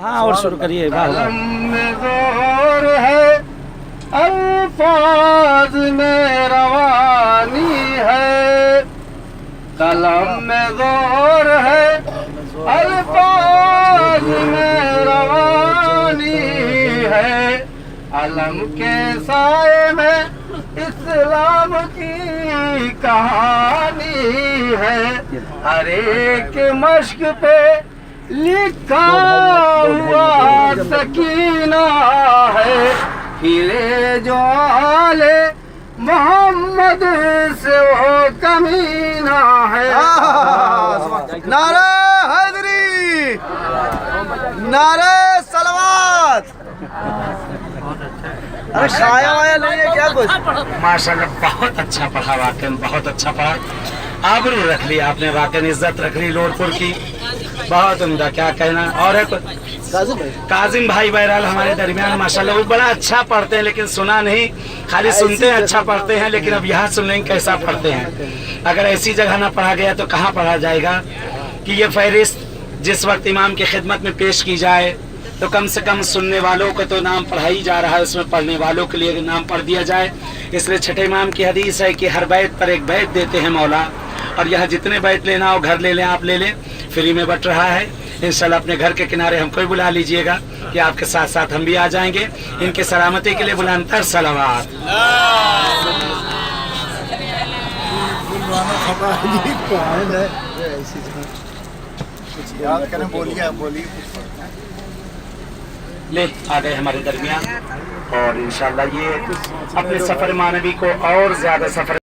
ہاں اور شروع کریے. قلم میں زور ہے الفاظ میں روانی ہے. قلم میں زور ہے الفاظ میں روانی ہے. علم کے سائے میں اسلام کی کہانی ہے. ہر ایک مشق پہ لکھا ہوا سکینہ ہے. ہرے جو آل محمد سے وہ کمینہ ہے. نعرہ حیدری، نعرہ صلوات. ارے شایا وایا نہیں ہے کیا کچھ؟ ماشاءاللہ بہت اچھا پڑھا، واقعی بہت اچھا پڑھا. آبرو رکھ لی آپ نے، واقعی عزت رکھ لی لوڑ پور کی. بہت عمدہ، کیا کہنا. اور ہے کاظم بھائی بہرحال ہمارے درمیان ماشاءاللہ وہ بڑا اچھا پڑھتے ہیں، لیکن سنا نہیں، خالی سنتے ہیں اچھا پڑھتے ہیں، لیکن اب یہاں سن لیں کیسا پڑھتے ہیں. اگر ایسی جگہ نہ پڑھا گیا تو کہاں پڑھا جائے گا. کہ یہ فہرست جس وقت امام کی خدمت میں پیش کی جائے تو کم سے کم سننے والوں کو تو نام پڑھا ہی جا رہا ہے، اس میں پڑھنے والوں کے لیے نام پڑھ دیا جائے. اس لیے چھٹے امام کی حدیث ہے کہ ہر بیت پر ایک بیت دیتے ہیں مولا، اور یہاں جتنے بیت لینا ہو گھر لے لیں، آپ لے لیں، فری میں بٹ رہا ہے. انشاءاللہ اپنے گھر کے کنارے ہم کو بھی بلا لیجئے گا کہ آپ کے ساتھ ساتھ ہم بھی آ جائیں گے. ان کے سلامتی کے لیے بلند تر صلوات. لے آ گئے ہمارے درمیان، اور انشاءاللہ یہ اپنے سفر مانوی کو اور زیادہ سفر